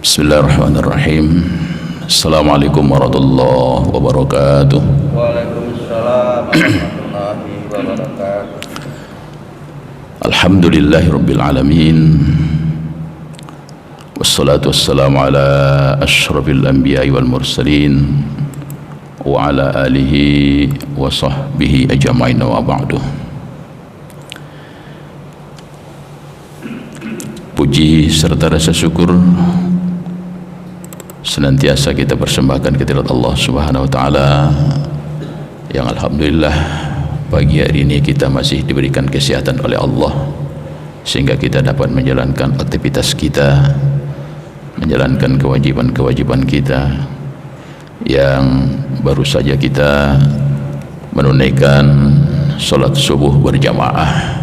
Bismillahirrahmanirrahim. Assalamualaikum warahmatullahi wabarakatuh. Waalaikumsalam warahmatullahi wabarakatuh. Alhamdulillahirabbil alamin. Wassalatu wassalamu ala asyrafil anbiya'i wal mursalin wa ala alihi wa sahbihi ajma'in wa ba'du. Puji serta rasa syukur senantiasa kita persembahkan kehadirat Allah Subhanahu wa taala yang alhamdulillah pagi hari ini kita masih diberikan kesehatan oleh Allah sehingga kita dapat menjalankan aktivitas kita, menjalankan kewajiban-kewajiban kita yang baru saja kita menunaikan salat subuh berjamaah.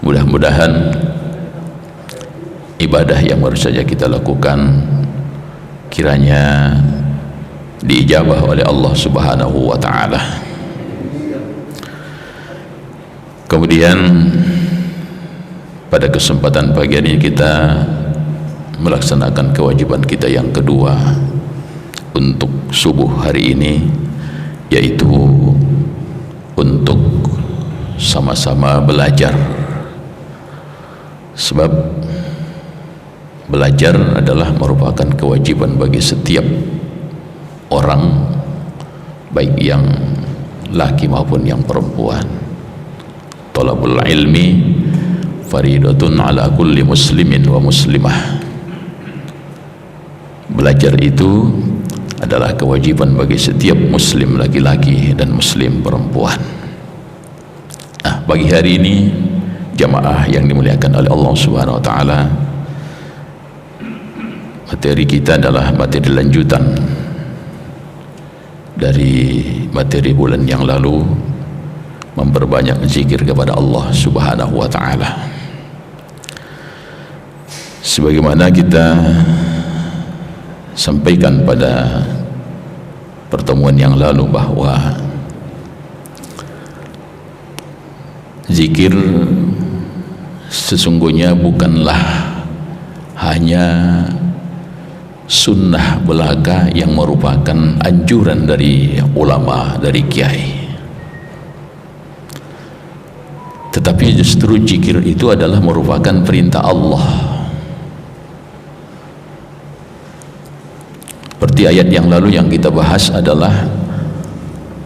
Mudah-mudahan ibadah yang baru saja kita lakukan kiranya diijabah oleh Allah Subhanahu wa taala. Kemudian pada kesempatan pagi hari ini kita melaksanakan kewajiban kita yang kedua untuk subuh hari ini, yaitu untuk sama-sama belajar. Sebab belajar adalah merupakan kewajiban bagi setiap orang, baik yang laki maupun yang perempuan. Talabul ilmi faridatun ala kulli muslimin wa muslimah. Belajar itu adalah kewajiban bagi setiap muslim laki-laki dan muslim perempuan. Nah, pagi hari ini jamaah yang dimuliakan oleh Allah Subhanahu wa taala, materi kita adalah materi lanjutan dari materi bulan yang lalu, memperbanyak zikir kepada Allah Subhanahu wa taala. Sebagaimana kita sampaikan pada pertemuan yang lalu bahwa zikir sesungguhnya bukanlah hanya sunnah belaka yang merupakan anjuran dari ulama, dari kiai, tetapi justru zikir itu adalah merupakan perintah Allah. Seperti ayat yang lalu yang kita bahas adalah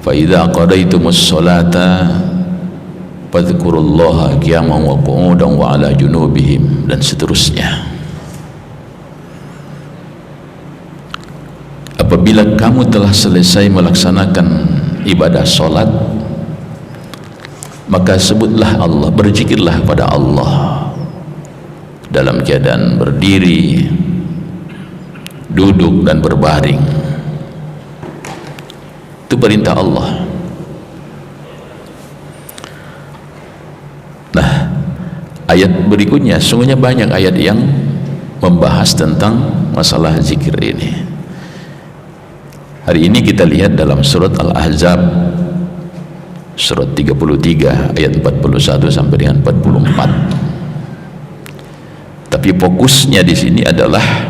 fa idza qadaitumus sholata fadhkurullaha qiyaman wa qu'udan wa ala junubihim, dan seterusnya. Apabila kamu telah selesai melaksanakan ibadah solat, maka sebutlah Allah, berzikirlah pada Allah dalam keadaan berdiri, duduk dan berbaring. Itu perintah Allah. Nah, ayat berikutnya sungguhnya banyak ayat yang membahas tentang masalah zikir ini. Hari ini kita lihat dalam surat Al-Ahzab, surat 33 ayat 41 sampai dengan 44. Tapi fokusnya di sini adalah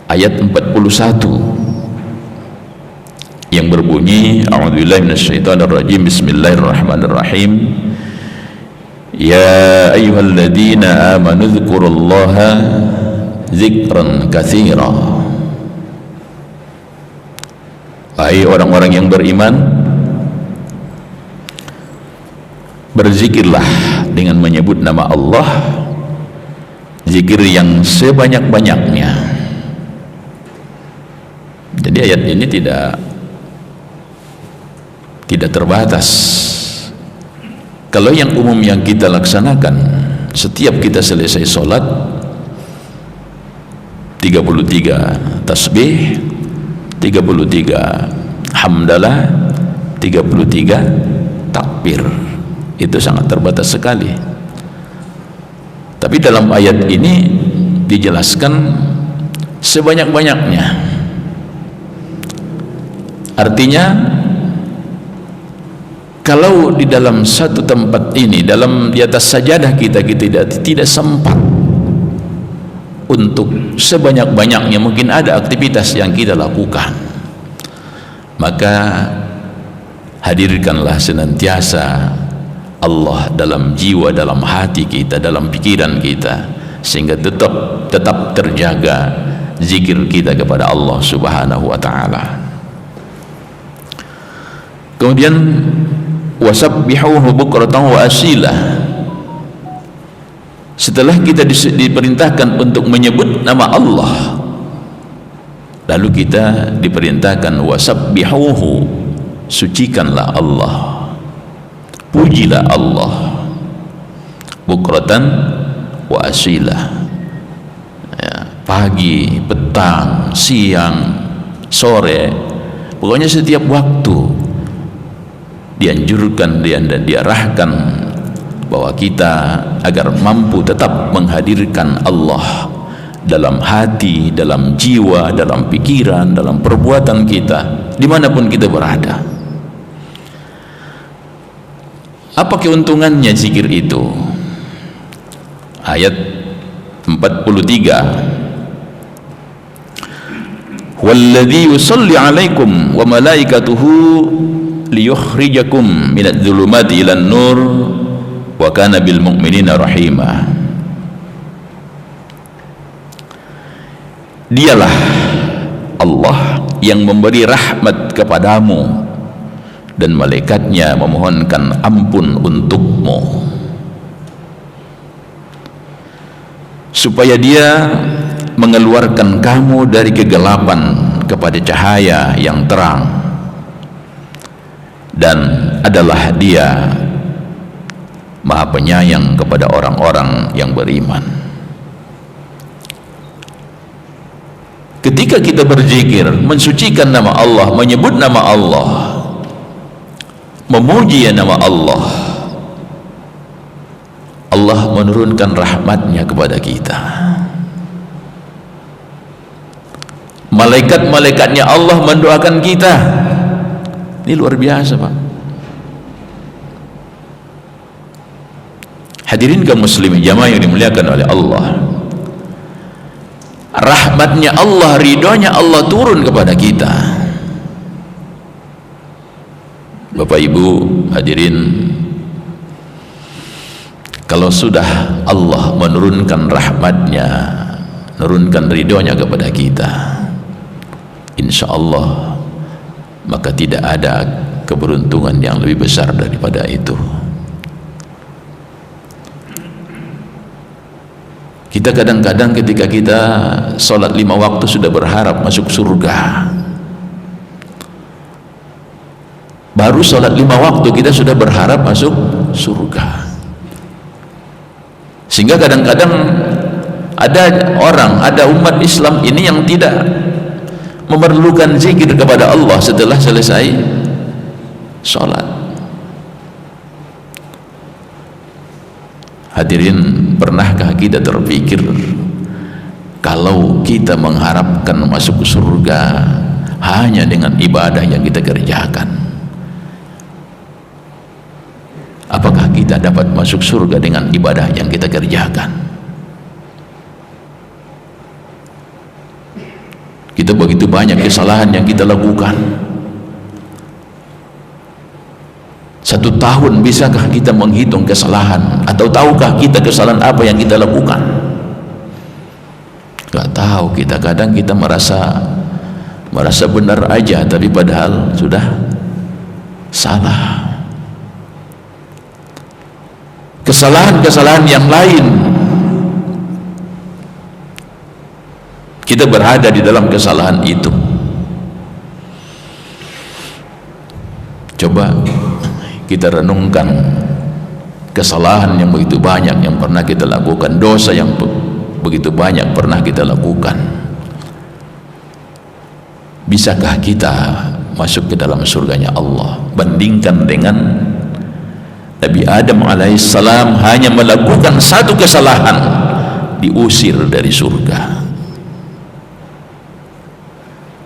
ayat 41 yang berbunyi a'udzubillahi minasyaitonirrajim, bismillahirrahmanirrahim. Ya ayyuhalladzina amanu dzkurullaha dzikran katsira. Hai orang-orang yang beriman, berzikirlah dengan menyebut nama Allah, zikir yang sebanyak-banyaknya. Jadi ayat ini tidak terbatas. Kalau yang umum yang kita laksanakan setiap kita selesai sholat, 33 tasbih, 33 hamdalah, 33 takbir, itu sangat terbatas sekali. Tapi dalam ayat ini dijelaskan sebanyak-banyaknya. Artinya kalau di dalam satu tempat ini, di atas sajadah kita tidak sempat untuk sebanyak-banyaknya mungkin ada aktivitas yang kita lakukan, maka hadirkanlah senantiasa Allah dalam jiwa, dalam hati kita, dalam pikiran kita, sehingga tetap terjaga zikir kita kepada Allah Subhanahu wa taala. Kemudian wasabbihuhu bukratan wa asila. Setelah kita diperintahkan untuk menyebut nama Allah, lalu kita diperintahkan wasabbihuhu, sucikanlah Allah, pujilah Allah, bukratan wa asila, ya, pagi, petang, siang, sore, pokoknya setiap waktu dianjurkan dan diarahkan bahwa kita agar mampu tetap menghadirkan Allah dalam hati, dalam jiwa, dalam pikiran, dalam perbuatan kita, dimanapun kita berada. Apa keuntungannya zikir itu? Ayat 43, walladzi yusalli alaikum wa malaikatuhu liyukhrijakum minadz zulumati ilan nur wa kana bil mu'minina rahima. Dialah Allah yang memberi rahmat kepadamu dan malaikatnya memohonkan ampun untukmu, supaya dia mengeluarkan kamu dari kegelapan kepada cahaya yang terang, dan adalah dia Maha Penyayang kepada orang-orang yang beriman. Ketika kita berzikir, mensucikan nama Allah, menyebut nama Allah, memuji nama Allah, Allah menurunkan rahmatnya kepada kita. Malaikat-malaikatnya Allah mendoakan kita. Ini luar biasa, Pak. Hadirin kaum muslimin jamaah yang dimuliakan oleh Allah, rahmatnya Allah, ridhonya Allah turun kepada kita. Bapak Ibu hadirin, kalau sudah Allah menurunkan rahmatnya, menurunkan ridhonya kepada kita, insya Allah maka tidak ada keberuntungan yang lebih besar daripada itu. Kita kadang-kadang ketika kita sholat 5 waktu sudah berharap masuk surga. Baru sholat 5 waktu kita sudah berharap masuk surga. Sehingga kadang-kadang ada orang, ada umat Islam ini yang tidak memerlukan zikir kepada Allah setelah selesai sholat. Hadirin, pernahkah kita terpikir kalau kita mengharapkan masuk surga hanya dengan ibadah yang kita kerjakan, apakah kita dapat masuk surga dengan ibadah yang kita kerjakan? Kita begitu banyak kesalahan yang kita lakukan. 1 tahun bisakah kita menghitung kesalahan? Atau tahukah kita kesalahan apa yang kita lakukan? Gak tahu kita. Kadang kita merasa benar aja, tapi padahal sudah salah. Kesalahan-kesalahan yang lain, kita berada di dalam kesalahan itu. Coba kita renungkan kesalahan yang begitu banyak yang pernah kita lakukan, dosa yang begitu banyak pernah kita lakukan. Bisakah kita masuk ke dalam surganya Allah? Bandingkan dengan Nabi Adam alaihissalam, hanya melakukan 1 kesalahan diusir dari surga.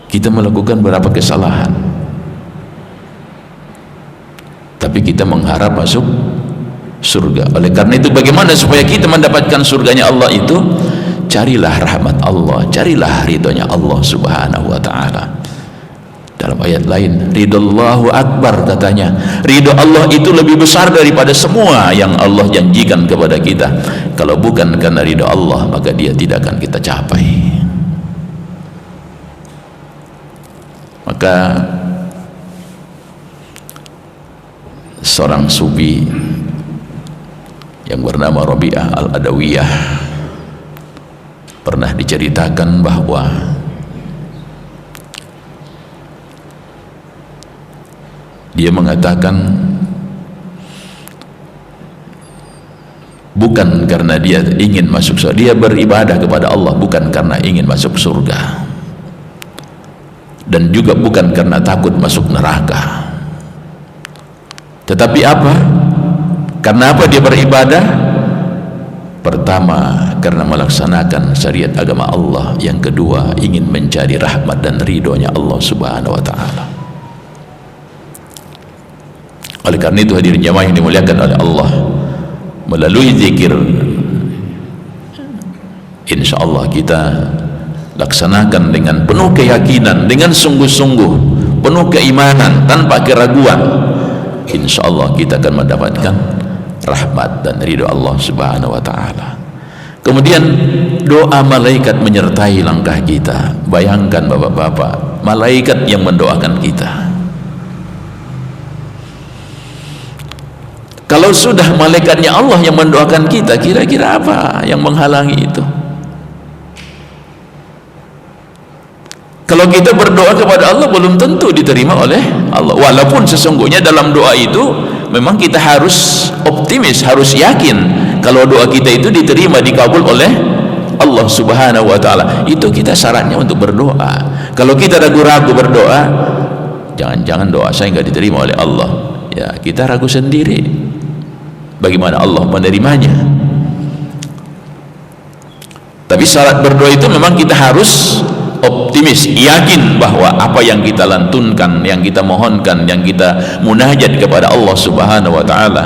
Kita melakukan berapa kesalahan, tapi kita mengharap masuk surga. Oleh karena itu, bagaimana supaya kita mendapatkan surganya Allah itu? carilah rahmat Allah, carilah ridhonya Allah subhanahu wa ta'ala. Dalam ayat lain, ridallahu akbar, katanya ridho Allah itu lebih besar daripada semua yang Allah janjikan kepada kita. Kalau bukan karena ridho Allah, maka dia tidak akan kita capai. Maka seorang sufi yang bernama Rabi'ah Al-Adawiyah pernah diceritakan bahwa dia mengatakan bukan karena dia ingin masuk surga, dia beribadah kepada Allah bukan karena ingin masuk surga, dan juga bukan karena takut masuk neraka. Tetapi apa? Karena apa dia beribadah? Pertama, karena melaksanakan syariat agama Allah. Yang kedua, ingin mencari rahmat dan ridhonya Allah subhanahu wa ta'ala. Oleh karena itu hadirin jamaah yang dimuliakan oleh Allah, melalui zikir insyaallah kita laksanakan dengan penuh keyakinan, dengan sungguh-sungguh, penuh keimanan, tanpa keraguan, insyaallah kita akan mendapatkan rahmat dan ridho Allah subhanahu wa ta'ala. Kemudian doa malaikat menyertai langkah kita. Bayangkan bapak-bapak, malaikat yang mendoakan kita. Kalau sudah malaikatnya Allah yang mendoakan kita, kira-kira apa yang menghalangi itu? Kalau kita berdoa kepada Allah, belum tentu diterima oleh Allah. Walaupun sesungguhnya dalam doa itu memang kita harus optimis, harus yakin kalau doa kita itu diterima, dikabul oleh Allah subhanahu wa ta'ala. Itu kita syaratnya untuk berdoa. Kalau kita ragu-ragu berdoa, jangan-jangan doa saya nggak diterima oleh Allah. Ya, kita ragu sendiri bagaimana Allah menerimanya. Tapi syarat berdoa itu memang kita harus optimis, yakin bahwa apa yang kita lantunkan, yang kita mohonkan, yang kita munajat kepada Allah subhanahu wa ta'ala,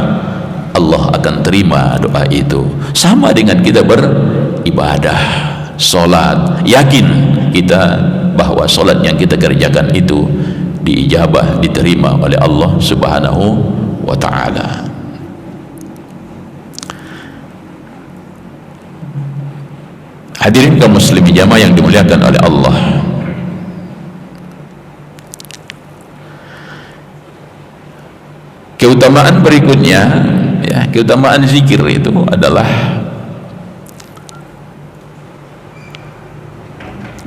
Allah akan terima doa itu. Sama dengan kita beribadah, sholat, yakin kita bahwa sholat yang kita kerjakan itu diijabah, diterima oleh Allah subhanahu wa ta'ala. Hadirin kaum muslimin jamaah yang dimuliakan oleh Allah, keutamaan berikutnya, ya, keutamaan zikir itu adalah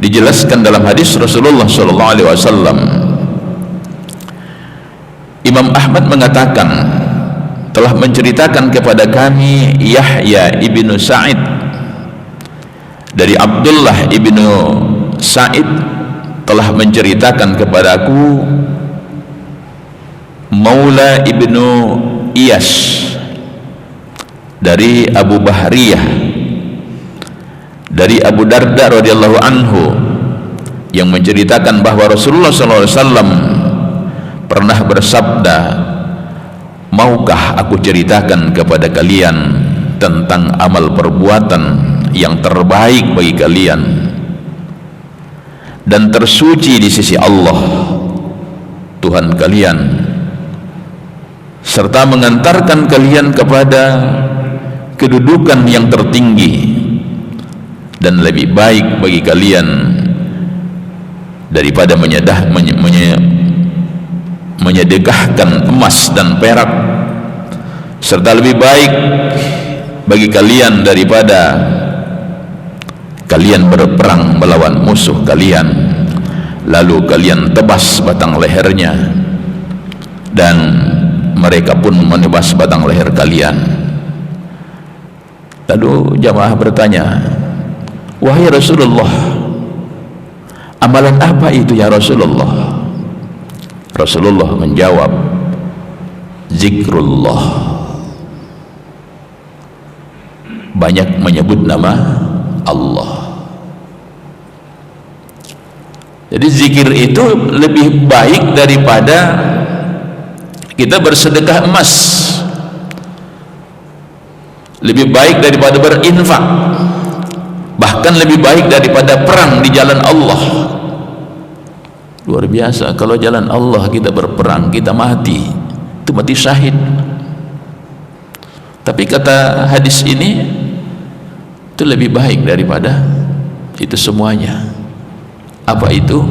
dijelaskan dalam hadis Rasulullah SAW. Imam Ahmad mengatakan, telah menceritakan kepada kami Yahya ibnu Sa'id dari Abdullah ibnu Sa'id, telah menceritakan kepadaku Maula ibnu Iyas dari Abu Bahriyah, dari Abu Darda radhiyallahu anhu, yang menceritakan bahwa Rasulullah SAW pernah bersabda, maukah aku ceritakan kepada kalian tentang amal perbuatan yang terbaik bagi kalian dan tersuci di sisi Allah Tuhan kalian, serta mengantarkan kalian kepada kedudukan yang tertinggi dan lebih baik bagi kalian daripada menyedekahkan emas dan perak, serta lebih baik bagi kalian daripada kalian berperang melawan musuh kalian lalu kalian tebas batang lehernya dan mereka pun menebas batang leher kalian. Lalu jamaah bertanya, wahai Rasulullah, amalan apa itu ya Rasulullah? Rasulullah menjawab, zikrullah, banyak menyebut nama Allah. Jadi zikir itu lebih baik daripada kita bersedekah emas, lebih baik daripada berinfak. Bahkan bahkan lebih baik daripada perang di jalan Allah. Luar biasa. Kalau jalan Allah kita berperang, kita mati, itu mati syahid. Tapi kata hadis ini, itu lebih baik daripada itu semuanya. Apa itu?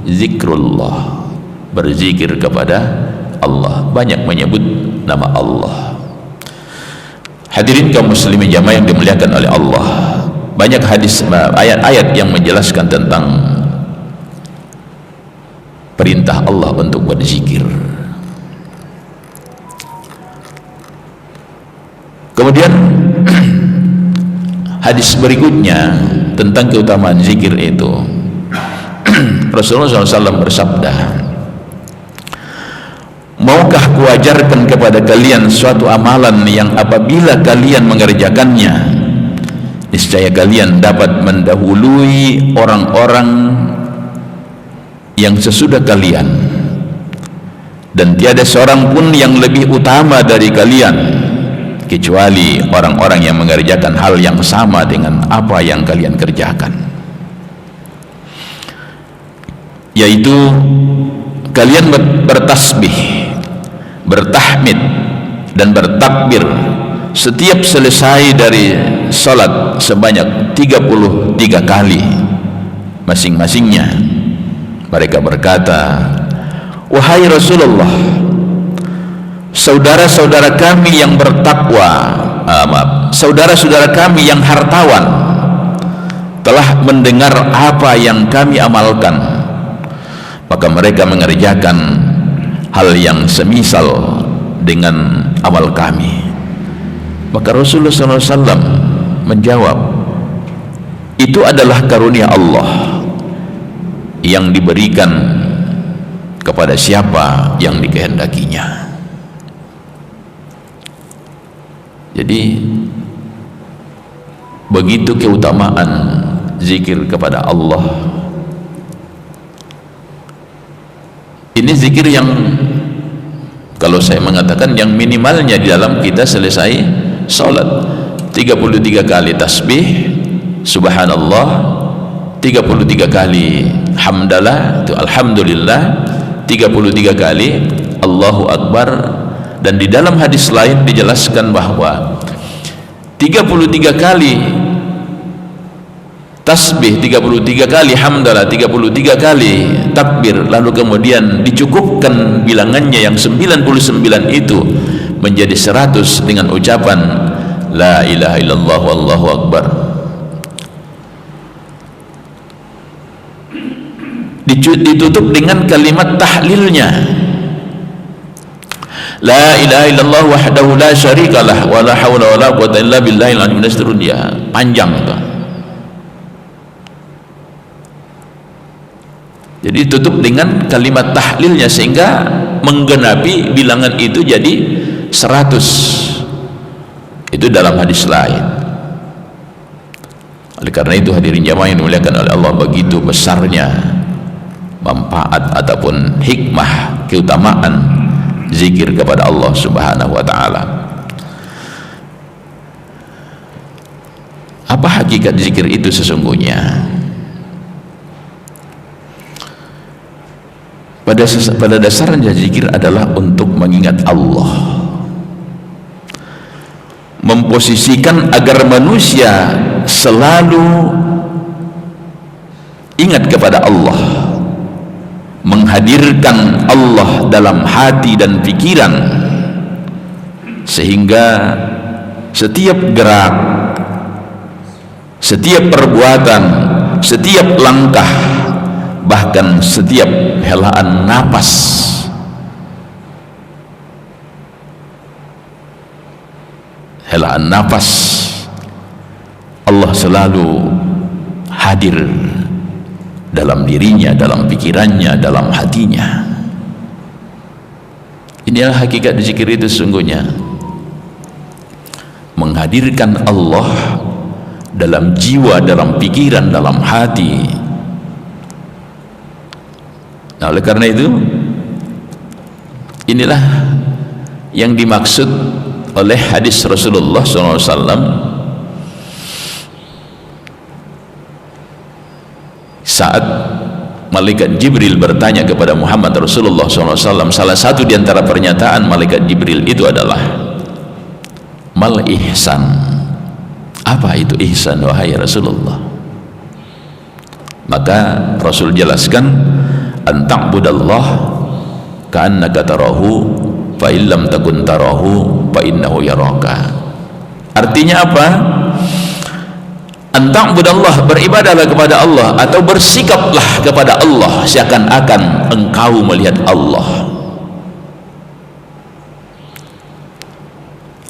Zikrullah, berzikir kepada Allah, banyak menyebut nama Allah. Hadirin kaum muslimin jamaah yang dimuliakan oleh Allah, banyak hadis, ayat-ayat yang menjelaskan tentang perintah Allah untuk berzikir. Kemudian hadis berikutnya tentang keutamaan zikir itu, Rasulullah SAW bersabda, maukah kuajarkan kepada kalian suatu amalan yang apabila kalian mengerjakannya, niscaya kalian dapat mendahului orang-orang yang sesudah kalian, dan tiada seorang pun yang lebih utama dari kalian kecuali orang-orang yang mengerjakan hal yang sama dengan apa yang kalian kerjakan, yaitu kalian bertasbih, bertahmid dan bertakbir setiap selesai dari salat sebanyak 33 kali masing-masingnya. Mereka berkata, wahai Rasulullah, saudara-saudara kami yang bertakwa, saudara-saudara kami yang hartawan telah mendengar apa yang kami amalkan, maka mereka mengerjakan hal yang semisal dengan amal kami. Maka Rasulullah SAW menjawab, itu adalah karunia Allah yang diberikan kepada siapa yang dikehendakinya. Jadi begitu keutamaan zikir kepada Allah. Ini zikir yang kalau saya mengatakan yang minimalnya di dalam kita selesai salat 33 kali tasbih subhanallah, 33 kali hamdalah, itu alhamdulillah, 33 kali Allahu Akbar. Dan di dalam hadis lain dijelaskan bahwa 33 kali tasbih, 33 kali hamdalah, 33 kali takbir, lalu kemudian dicukupkan bilangannya yang 99 itu menjadi 100 dengan ucapan la ilaha illallah wallahu akbar. Ditutup dengan kalimat tahlilnya, la ilaha illallah wahdahu la syarikalah wa la hawla wa la quwwata illa billahil aliyyil azim. Panjang tuh. Jadi tutup dengan kalimat tahlilnya sehingga menggenapi bilangan itu jadi 100. Itu dalam hadis lain. Oleh karena itu hadirin jamaah yang dimuliakan oleh Allah, begitu besarnya manfaat ataupun hikmah keutamaan zikir kepada Allah Subhanahu wa taala. Apa hakikat zikir itu sesungguhnya? Pada dasarnya zikir adalah untuk mengingat Allah, memposisikan agar manusia selalu ingat kepada Allah, menghadirkan Allah dalam hati dan pikiran, sehingga setiap gerak, setiap perbuatan, setiap langkah, bahkan setiap helaan napas Allah selalu hadir dalam dirinya, dalam pikirannya, dalam hatinya. Inilah hakikat zikir itu sesungguhnya, menghadirkan Allah dalam jiwa, dalam pikiran, dalam hati. Nah, oleh karena itu inilah yang dimaksud oleh hadis Rasulullah SAW saat malaikat Jibril bertanya kepada Muhammad Rasulullah SAW, salah satu di antara pernyataan malaikat Jibril itu adalah mal ihsan. Apa itu ihsan wahai Rasulullah? Maka Rasul jelaskan, an ta'budallah ka'annaka tarahu fa illam takun tarahu fa innahu yaraka. Artinya apa? An ta'budallah, beribadahlah kepada Allah atau bersikaplah kepada Allah seakan-akan engkau melihat Allah.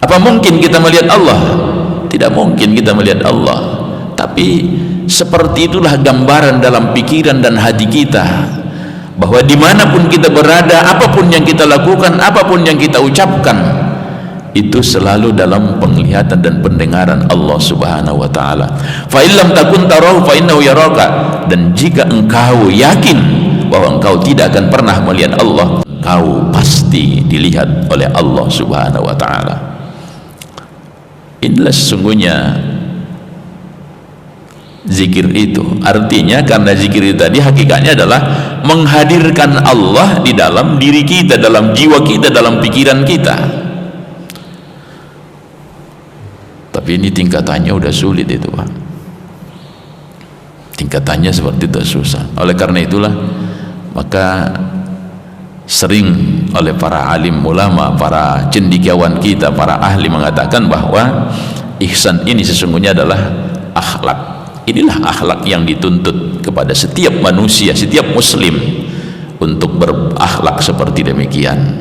Apa mungkin kita melihat Allah? Tidak mungkin kita melihat Allah, tapi seperti itulah gambaran dalam pikiran dan hati kita, bahwa dimanapun kita berada, apapun yang kita lakukan, apapun yang kita ucapkan, itu selalu dalam penglihatan dan pendengaran Allah Subhanahu wa ta'ala. Fa illam takun tarahu fa innahu yaraka. Dan jika engkau yakin bahwa engkau tidak akan pernah melihat Allah, engkau pasti dilihat oleh Allah Subhanahu wa ta'ala. Inilah sesungguhnya zikir itu. Artinya karena zikir itu tadi hakikatnya adalah menghadirkan Allah di dalam diri kita, dalam jiwa kita, dalam pikiran kita. Tapi ini tingkatannya udah sulit itu, Pak. Tingkatannya seperti itu susah. Oleh karena itulah maka sering oleh para alim ulama, para cendekiawan kita, para ahli mengatakan bahwa ihsan ini sesungguhnya adalah akhlak. Inilah akhlak yang dituntut kepada setiap manusia, setiap muslim, untuk berakhlak seperti demikian.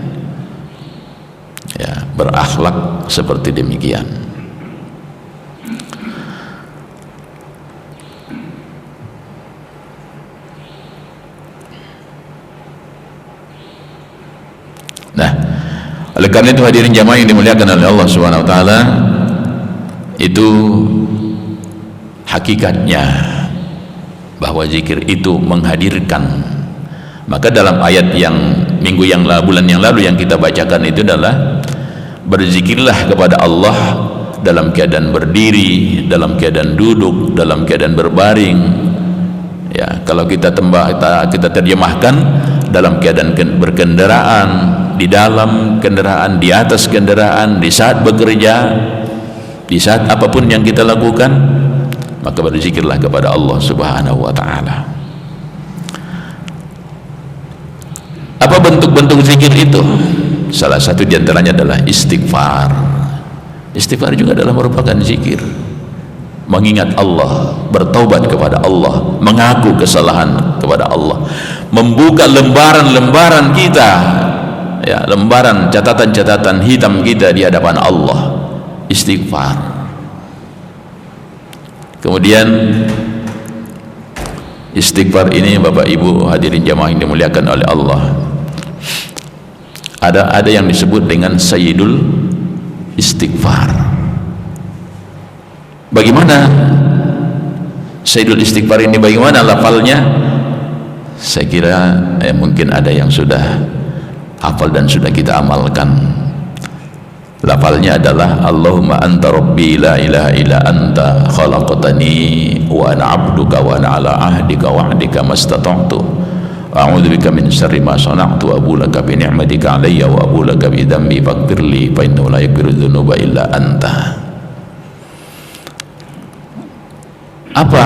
Ya, berakhlak seperti demikian. Nah, oleh karena itu hadirin jamaah yang dimuliakan oleh Allah Subhanahu wa taala, itu hakikatnya bahwa zikir itu menghadirkan. Maka dalam ayat yang bulan yang lalu yang kita bacakan itu adalah berzikirlah kepada Allah dalam keadaan berdiri, dalam keadaan duduk, dalam keadaan berbaring. Ya, kalau kita terjemahkan dalam keadaan berkendaraan, di dalam kendaraan, di atas kendaraan, di saat bekerja, di saat apapun yang kita lakukan, maka berzikirlah kepada Allah Subhanahu wa ta'ala. Apa bentuk-bentuk zikir itu? Salah satu diantaranya adalah istighfar. Istighfar juga adalah merupakan zikir. Mengingat Allah, bertaubat kepada Allah, mengaku kesalahan kepada Allah, membuka lembaran-lembaran kita, ya, lembaran catatan-catatan hitam kita di hadapan Allah. Istighfar. Kemudian istighfar ini Bapak Ibu hadirin jamaah yang dimuliakan oleh Allah, ada yang disebut dengan Sayyidul Istighfar. Bagaimana Sayyidul Istighfar ini, bagaimana lafalnya? Saya kira mungkin ada yang sudah hafal dan sudah kita amalkan. Lafalnya adalah Allahumma anta rabbi la ilaha illa anta khalaqtani wa ana abduka wa ana ala ahdika wa ahdika mastata'tu a'udzu bika min syarri ma sana'tu wa abu laka bi ni'matika alayya wa abu laka bi dhanbi faghfirli fa innahu la yaghfiru dzunuba illa anta. Apa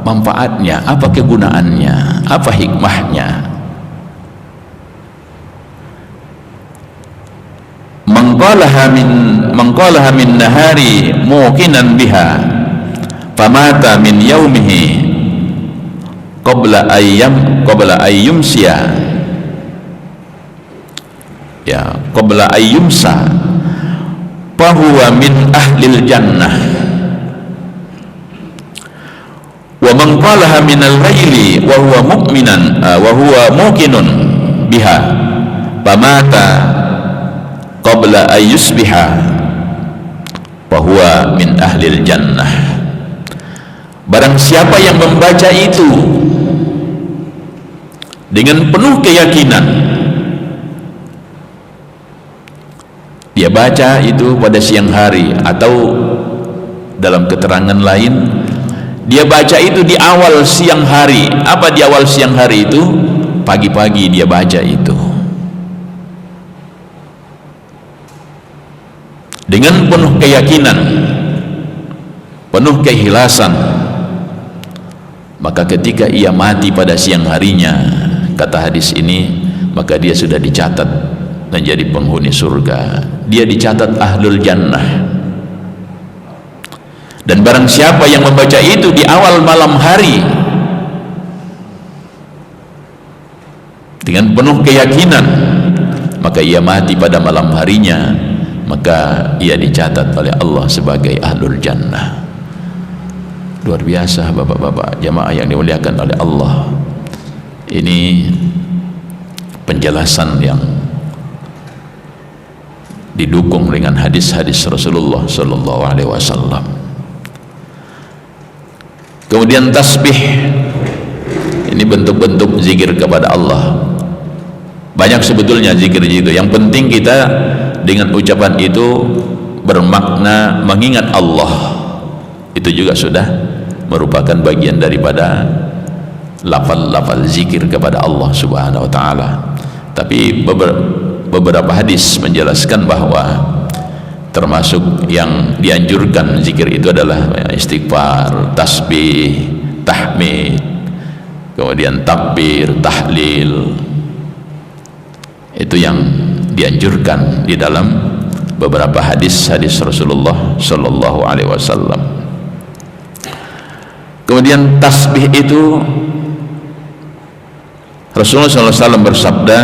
manfaatnya? Apa kegunaannya? Apa hikmahnya? Mengqalaha min nahari muqinan biha famata min yaumihi qabla ayyumsiya, ya, qabla ayyumsa fahuwa min ahlil jannah. Wa man qalaha min al-laili wa huwa mu'minan wa huwa muqinun biha famata qabla ayyusbiha fahuwa min ahlil jannah. Barang siapa yang membaca itu dengan penuh keyakinan, dia baca itu pada siang hari, atau dalam keterangan lain Dia baca itu di awal siang hari. Apa di awal siang hari itu? Pagi-pagi dia baca itu dengan penuh keyakinan, penuh keikhlasan. Maka ketika ia mati pada siang harinya, kata hadis ini, maka dia sudah dicatat menjadi penghuni surga. Dia dicatat ahlul jannah. Dan barang siapa yang membaca itu di awal malam hari dengan penuh keyakinan, maka ia mati pada malam harinya, maka ia dicatat oleh Allah sebagai ahlul jannah. Luar biasa bapak-bapak jamaah yang dimuliakan oleh Allah. Ini penjelasan yang didukung dengan hadis-hadis Rasulullah sallallahu alaihi wasallam. Kemudian tasbih, ini bentuk-bentuk zikir kepada Allah. Banyak sebetulnya zikir itu. Yang penting kita dengan ucapan itu bermakna mengingat Allah. Itu juga sudah merupakan bagian daripada lafal-lafal zikir kepada Allah Subhanahu wa taala. Tapi beberapa hadis menjelaskan bahwa termasuk yang dianjurkan zikir itu adalah istighfar, tasbih, tahmid, kemudian takbir, tahlil. Itu yang dianjurkan di dalam beberapa hadis-hadis Rasulullah sallallahu alaihi wasallam. Kemudian tasbih itu Rasulullah sallallahu alaihi wasallam bersabda,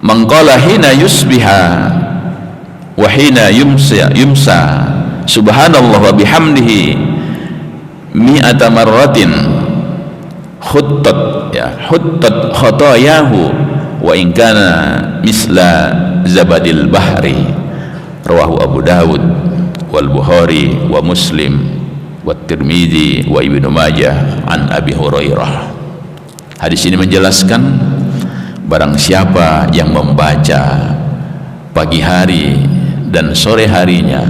"Man qala hina yusbiha wa hina yumsa subhanallah wa bihamdihi mi'ata marratin huttat khatayahu wa in kana misla zabadil bahri." Rawahu Abu Dawud wal Bukhari wa Muslim wa Tirmidzi wa Ibnu Majah an Abi Hurairah. Hadis ini menjelaskan barang siapa yang membaca pagi hari dan sore harinya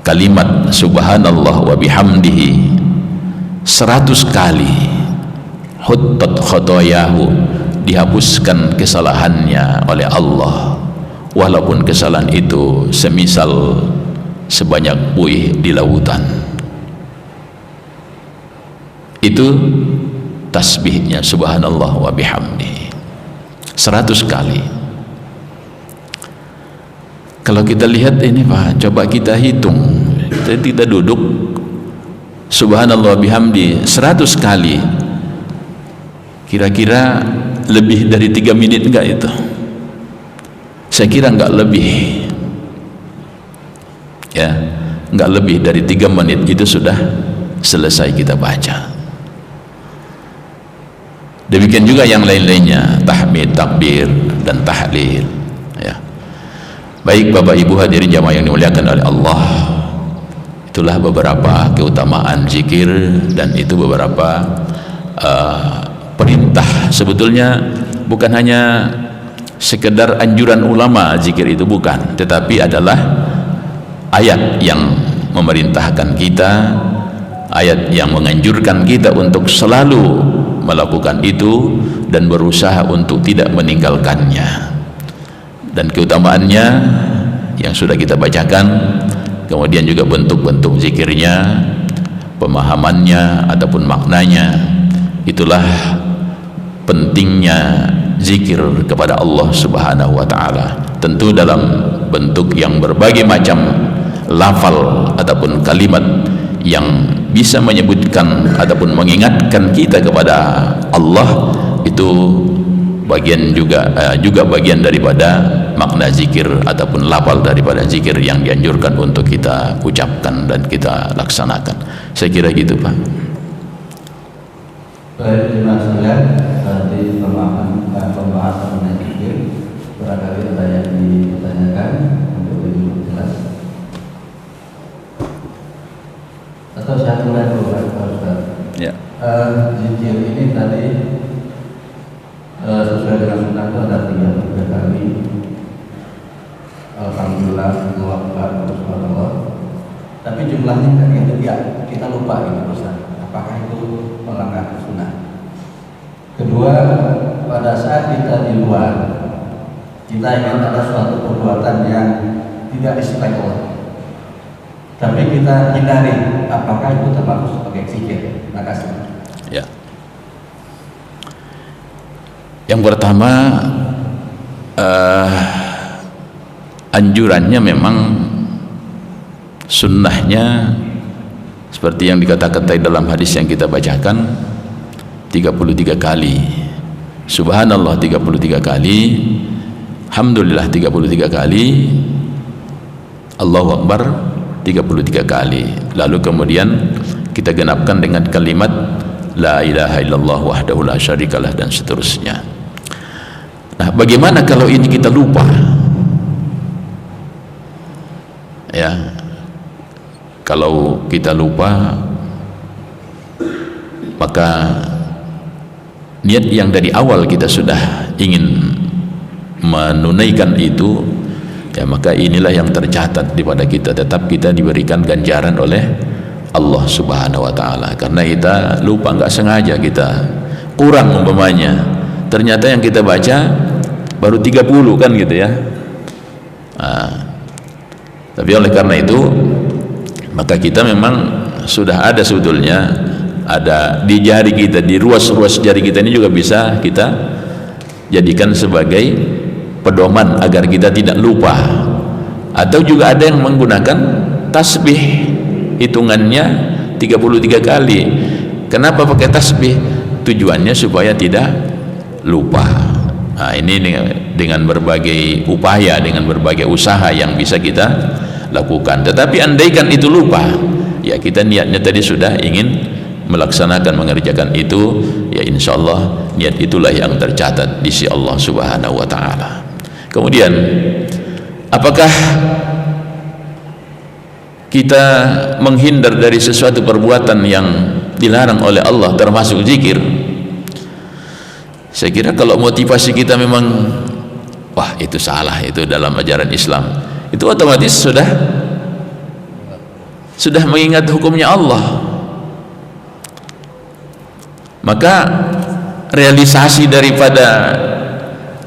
kalimat subhanallah wa bihamdihi 100 kali, huttat khotoyahu, dihapuskan kesalahannya oleh Allah, walaupun kesalahan itu semisal sebanyak buih di lautan. Itu tasbihnya subhanallah wa bihamdihi 100 kali. Kalau kita lihat ini Pak, coba kita hitung. Kita duduk subhanallah wa bihamdi 100 kali, kira-kira lebih dari 3 menit enggak itu? Saya kira enggak lebih, ya, enggak lebih dari 3 menit itu sudah selesai kita baca. Demikian juga yang lain-lainnya, tahmid, takbir, dan tahlil, ya. Baik Bapak Ibu hadirin jamaah yang dimuliakan oleh Allah, itulah beberapa keutamaan zikir, dan itu beberapa perintah. Sebetulnya bukan hanya sekedar anjuran ulama zikir itu, bukan, tetapi adalah ayat yang memerintahkan kita, ayat yang menganjurkan kita untuk selalu melakukan itu dan berusaha untuk tidak meninggalkannya. Dan keutamaannya yang sudah kita bacakan, kemudian juga bentuk-bentuk zikirnya, pemahamannya ataupun maknanya. Itulah pentingnya zikir kepada Allah Subhanahu wa taala. Tentu dalam bentuk yang berbagai macam lafal ataupun kalimat yang bisa menyebutkan ataupun mengingatkan kita kepada Allah, itu bagian juga bagian daripada makna zikir ataupun lafal daripada zikir yang dianjurkan untuk kita ucapkan dan kita laksanakan. Saya kira gitu Pak. Baik, terima kasih. Tadi pembahasan mengenai zikir, barangkali ada yang ditanyakan untuk lebih jelas, atau saya mulai dulu Pak Ustaz. Ya. Zikir ini tadi sesuai dengan sunnah itu ada 33 kali. Alhamdulillah, muwafaq, subhanallah. tapi jumlahnya kan yang tidak kita lupa gitu Ustaz. Apakah itu melanggar sunnah? Kedua, pada saat kita di luar, kita ingin ada suatu perbuatan yang tidak disukai Allah, tapi kita hindari, apakah itu termasuk sebagai zikir? Terima kasih. Ya. Yang pertama, anjurannya memang sunnahnya seperti yang dikatakan tadi dalam hadis yang kita bacakan, 33 kali subhanallah 33 kali, alhamdulillah 33 kali, Allahu Akbar 33 kali, lalu kemudian kita genapkan dengan kalimat la ilaha illallah wahdahu la syarikalah dan seterusnya. Nah, bagaimana kalau ini kita lupa? Ya, kalau kita lupa, maka niat yang dari awal kita sudah ingin menunaikan itu, ya maka inilah yang tercatat daripada kita, tetap kita diberikan ganjaran oleh Allah Subhanahu wa taala, karena kita lupa, nggak sengaja kita kurang umpamanya, ternyata yang kita baca baru 30 kan gitu ya. Tapi oleh karena itu maka kita memang sudah ada sebetulnya, ada di jari kita, di ruas-ruas jari kita ini juga bisa kita jadikan sebagai pedoman agar kita tidak lupa. Atau juga ada yang menggunakan tasbih, hitungannya 33 kali. Kenapa pakai tasbih? Tujuannya supaya tidak lupa. Nah, ini dengan berbagai upaya, dengan berbagai usaha yang bisa kita lakukan. Tetapi andaikan itu lupa, ya kita niatnya tadi sudah ingin melaksanakan, mengerjakan itu, ya insya Allah niat itulah yang tercatat di sisi Allah Subhanahu wa taala. Kemudian, apakah kita menghindar dari sesuatu perbuatan yang dilarang oleh Allah termasuk zikir? Saya kira kalau motivasi kita memang wah itu salah, itu dalam ajaran Islam, itu otomatis sudah mengingat hukumnya Allah, maka realisasi daripada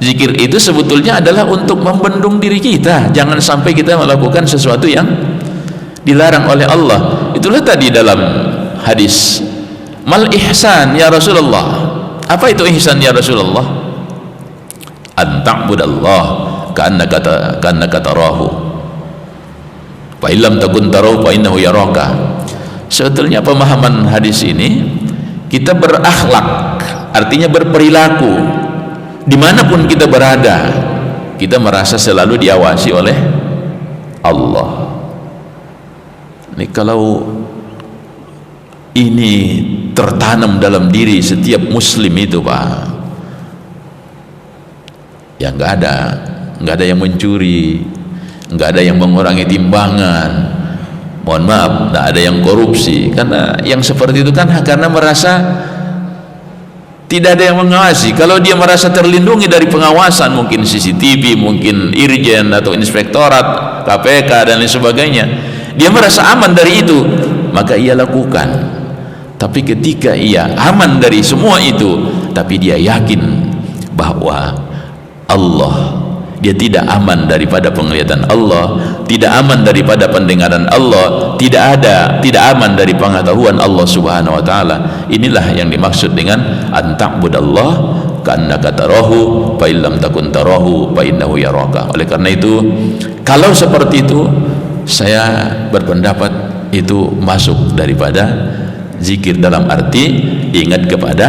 zikir itu sebetulnya adalah untuk membendung diri kita, jangan sampai kita melakukan sesuatu yang dilarang oleh Allah. Itulah tadi dalam hadis, mal ihsan ya Rasulullah. Apa itu ihsan ya Rasulullah? An ta'budallah ka'annaka tarahu fa illam takun tarahu fa innahu yaraka. Sebetulnya pemahaman hadis ini, kita berakhlak, artinya berperilaku dimanapun kita berada, kita merasa selalu diawasi oleh Allah. Ini kalau ini tertanam dalam diri setiap muslim itu Pak, ya nggak ada yang mencuri, nggak ada yang mengurangi timbangan, mohon maaf, nggak ada yang korupsi, karena yang seperti itu kan karena merasa tidak ada yang mengawasi. Kalau dia merasa terlindungi dari pengawasan, mungkin CCTV, mungkin Irjen atau Inspektorat, KPK dan lain sebagainya, dia merasa aman dari itu, maka ia lakukan. Tapi ketika ia aman dari semua itu, tapi dia yakin bahwa Allah, dia tidak aman daripada penglihatan Allah, tidak aman daripada pendengaran Allah, tidak aman dari pengetahuan Allah Subhanahu wa taala. Inilah yang dimaksud dengan an ta'budallah ka'annaka tarahu fa illam takun tarahu fa innahu yaraka. Oleh karena itu, kalau seperti itu, saya berpendapat itu masuk daripada zikir dalam arti ingat kepada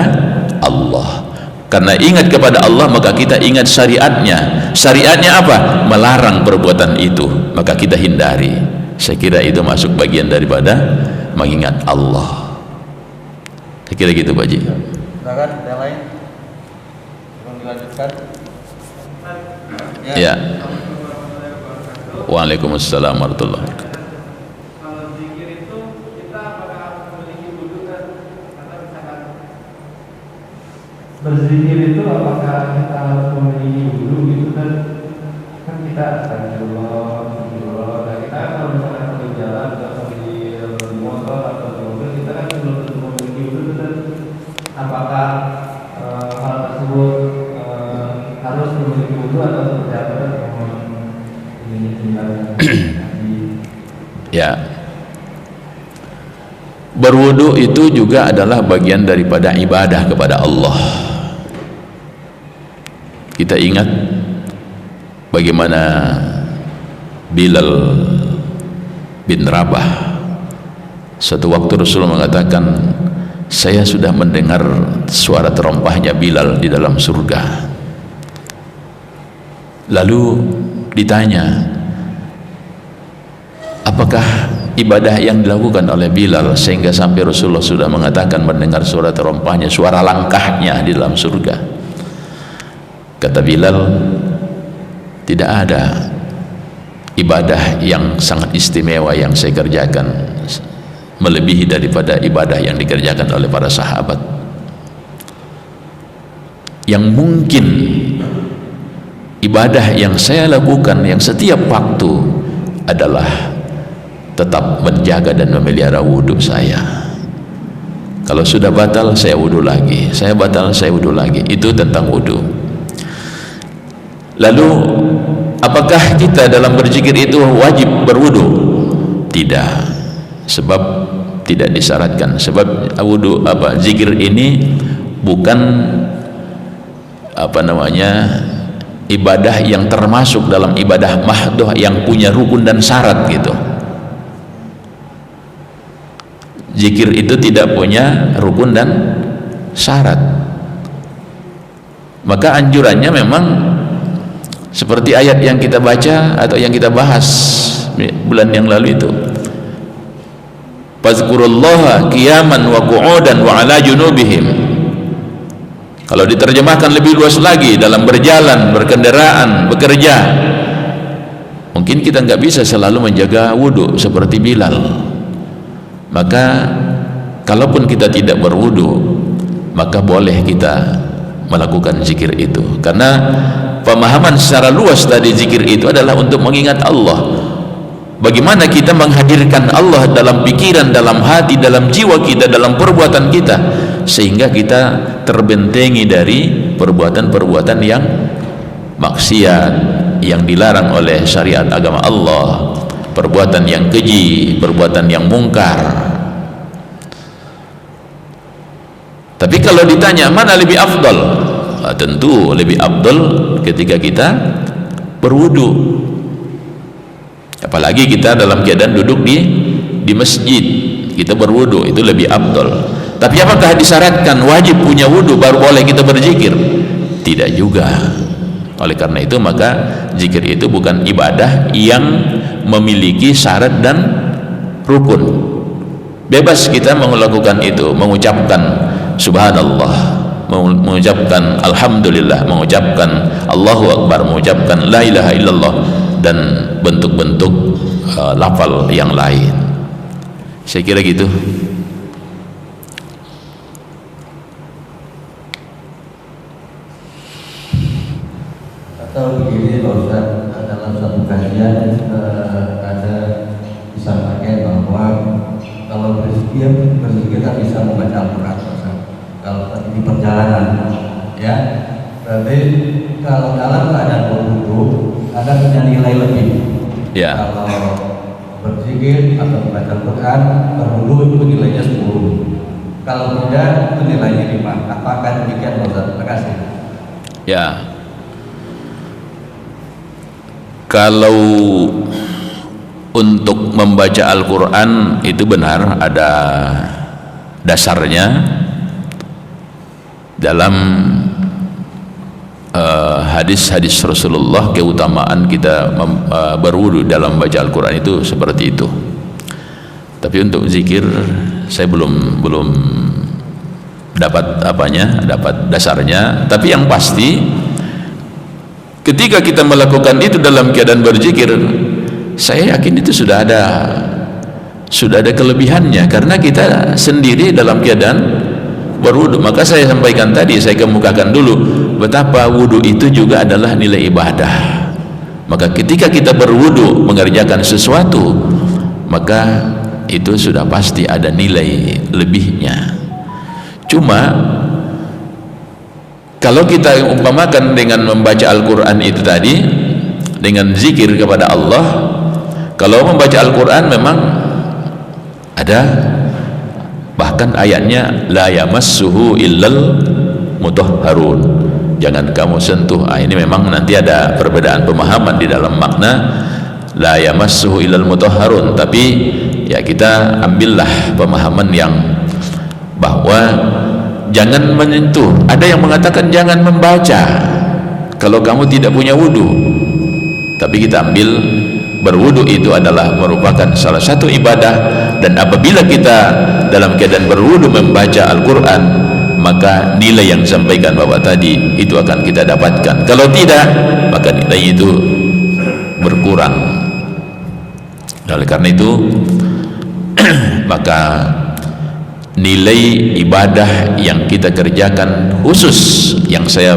Allah. Karena ingat kepada Allah, maka kita ingat syariatnya. Syariatnya apa? Melarang perbuatan itu, maka kita hindari. Saya kira itu masuk bagian daripada mengingat Allah. Saya kira gitu Pak Haji. Silakan yang lain. Belum dilanjutkan. Ya. Waalaikumsalam warahmatullahi wabarakatuh. Berzikir itu apakah kita harus memiliki wudhu gitu kan kita astagfirullah, dan kita kalau misalkan pergi jalan atau pergi Ya, berwudu itu juga adalah bagian daripada ibadah kepada Allah. Kita ingat bagaimana Bilal bin Rabah, suatu waktu Rasulullah mengatakan, saya sudah mendengar suara terompahnya Bilal di dalam surga. Lalu ditanya, apakah ibadah yang dilakukan oleh Bilal sehingga sampai Rasulullah sudah mengatakan mendengar suara terompahnya, suara langkahnya di dalam surga? Kata Bilal, tidak ada ibadah yang sangat istimewa yang saya kerjakan melebihi daripada ibadah yang dikerjakan oleh para sahabat, yang mungkin ibadah yang saya lakukan yang setiap waktu adalah tetap menjaga dan memelihara wudhu saya. Kalau sudah batal, saya wudhu lagi, saya batal, saya wudhu lagi. Itu tentang wudhu. Lalu apakah kita dalam berzikir itu wajib berwudhu? Tidak, sebab tidak disyaratkan. Sebab wudhu zikir ini bukan ibadah yang termasuk dalam ibadah mahdoh yang punya rukun dan syarat gitu. Zikir itu tidak punya rukun dan syarat. Maka anjurannya memang seperti ayat yang kita baca atau yang kita bahas bulan yang lalu itu, fazkurullaha qiyaman wa qu'udan wa ala junubihim. Kalau diterjemahkan lebih luas lagi, dalam berjalan, berkendaraan, bekerja, mungkin kita nggak bisa selalu menjaga wudhu seperti Bilal. Maka kalaupun kita tidak berwudhu, maka boleh kita melakukan zikir itu, karena pemahaman secara luas tadi zikir itu adalah untuk mengingat Allah. Bagaimana kita menghadirkan Allah dalam pikiran, dalam hati, dalam jiwa kita, dalam perbuatan kita, sehingga kita terbentengi dari perbuatan-perbuatan yang maksiat, yang dilarang oleh syariat agama Allah, perbuatan yang keji, perbuatan yang mungkar. Tapi kalau ditanya mana lebih afdal, tentu lebih afdal ketika kita berwudu. Apalagi kita dalam keadaan duduk di masjid, kita berwudu, itu lebih afdal. Tapi apakah disyaratkan wajib punya wudu baru boleh kita berzikir? Tidak juga. Oleh karena itu maka zikir itu bukan ibadah yang memiliki syarat dan rukun. Bebas kita melakukan itu, mengucapkan subhanallah, mengucapkan alhamdulillah, mengucapkan Allahu Akbar, mengucapkan la ilaha illallah, dan bentuk-bentuk lafal yang lain. Saya kira gitu. Atau begini Pak Ustaz, dalam satu kajian ada disampaikan bahwa kalau berzikir kita bisa membaca Al-Quran, kalau di perjalanan, ya. Berarti kalau dalam keadaan berwudu ada punya nilai lebih. Ya. Kalau berzikir atau membaca Al-Quran berwudu itu nilainya 10. Kalau tidak itu nilainya 5. Apakah demikian Pak Ustaz? Terima kasih. Ya. Kalau untuk membaca Al-Quran itu benar ada dasarnya dalam hadis-hadis Rasulullah, keutamaan kita berwudu dalam baca Al-Quran itu seperti itu. Tapi untuk zikir saya belum dapat dapat dasarnya. Tapi yang pasti ketika kita melakukan itu dalam keadaan berzikir, saya yakin itu sudah ada kelebihannya, karena kita sendiri dalam keadaan berwudu. Maka saya sampaikan tadi, saya kemukakan dulu betapa wudu itu juga adalah nilai ibadah. Maka ketika kita berwudu mengerjakan sesuatu, maka itu sudah pasti ada nilai lebihnya. Cuma kalau kita umpamakan dengan membaca Al-Quran itu tadi, dengan zikir kepada Allah, Kalau membaca Al-Quran memang ada, bahkan ayatnya la yamassuhu illal mutahharun, jangan kamu sentuh. Ini memang nanti ada perbedaan pemahaman di dalam makna la yamassuhu illal mutahharun, tapi ya kita ambillah pemahaman yang bahwa jangan menyentuh. Ada yang mengatakan jangan membaca kalau kamu tidak punya wudu, tapi kita ambil berwudu itu adalah merupakan salah satu ibadah, dan apabila kita dalam keadaan berwudu membaca Al-Quran, maka nilai yang disampaikan Bapak tadi itu akan kita dapatkan. Kalau tidak, maka nilai itu berkurang. Oleh karena itu maka nilai ibadah yang kita kerjakan, khusus yang saya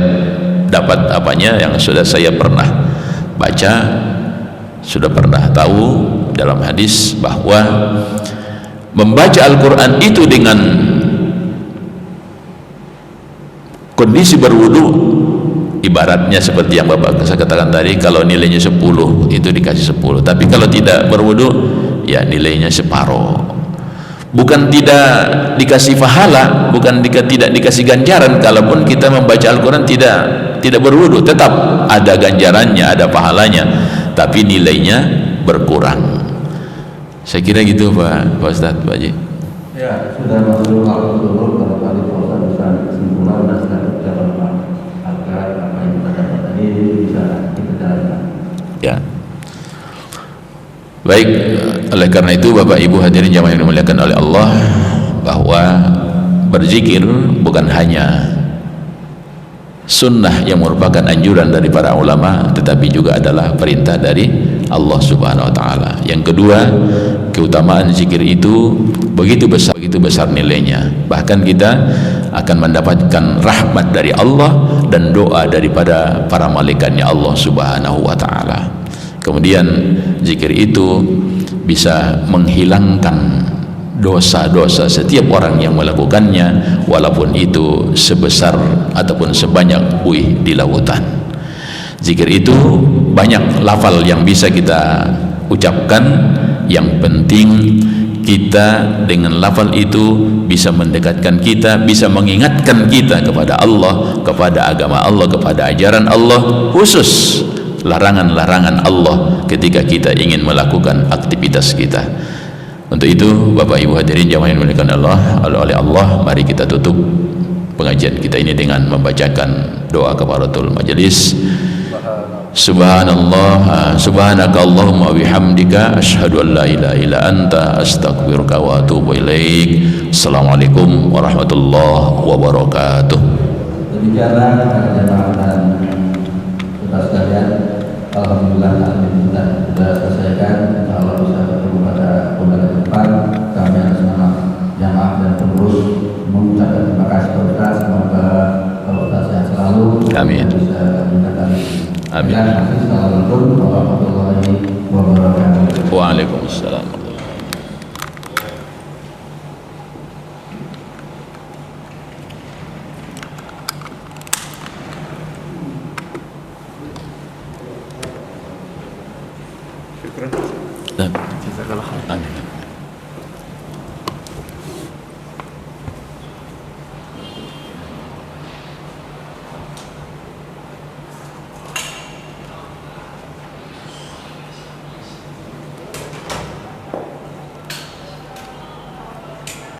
dapat yang sudah saya pernah baca, sudah pernah tahu dalam hadis bahwa membaca Al-Quran itu dengan kondisi berwudu ibaratnya seperti yang Bapak saya katakan tadi, kalau nilainya 10 itu dikasih 10, tapi kalau tidak berwudu ya nilainya separuh. Bukan tidak dikasih pahala, bukan tidak dikasih ganjaran kalaupun kita membaca Al-Quran tidak berwudu, tetap ada ganjarannya, ada pahalanya, tapi nilainya berkurang. Saya kira gitu Pak Ustadz, Pak Haji. Ya, sudah masuk waktu dulu, kalau kali Pak Ustadz bisa kesimpulan dan selanjutnya Pak, agar apa yang kita dapat tadi bisa kita jalankan. Ya. Baik, oleh karena itu Bapak Ibu hadirin jamaah yang dimuliakan oleh Allah, bahwa berzikir bukan hanya sunnah yang merupakan anjuran dari para ulama, tetapi juga adalah perintah dari Allah Subhanahu wa taala. Yang kedua, keutamaan zikir itu begitu besar nilainya. Bahkan kita akan mendapatkan rahmat dari Allah dan doa daripada para malaikatnya Allah Subhanahu wa taala. Kemudian zikir itu bisa menghilangkan dosa-dosa setiap orang yang melakukannya, walaupun itu sebesar ataupun sebanyak buih di lautan. Zikir itu banyak lafal yang bisa kita ucapkan, yang penting kita dengan lafal itu bisa mendekatkan kita, bisa mengingatkan kita kepada Allah, kepada agama Allah, kepada ajaran Allah, khusus larangan-larangan Allah ketika kita ingin melakukan aktivitas kita. Untuk itu Bapak Ibu hadirin jamaah yang dimuliakan oleh Allah, mari kita tutup pengajian kita ini dengan membacakan doa kafaratul majelis. Subhanallah, subhanaka Allahumma bihamdika asyhadu an la ilaha illa anta astaghfiruka wa atubu ilaik. Assalamualaikum warahmatullahi wabarakatuh. Demikianlah jamaah dan saudara sekalian, alhamdulillah sudah selesaikan. Insyaallah bisa bertemu pada bulan depan. Kami atas nama jamaah dan pengurus mengucapkan terima kasih kepada Ustaz. Semoga Ustaz sehat selalu. Amin. Amin. Assalamualaikum warahmatullahi wabarakatuh. Waalaikumsalam. Syukran. Amin.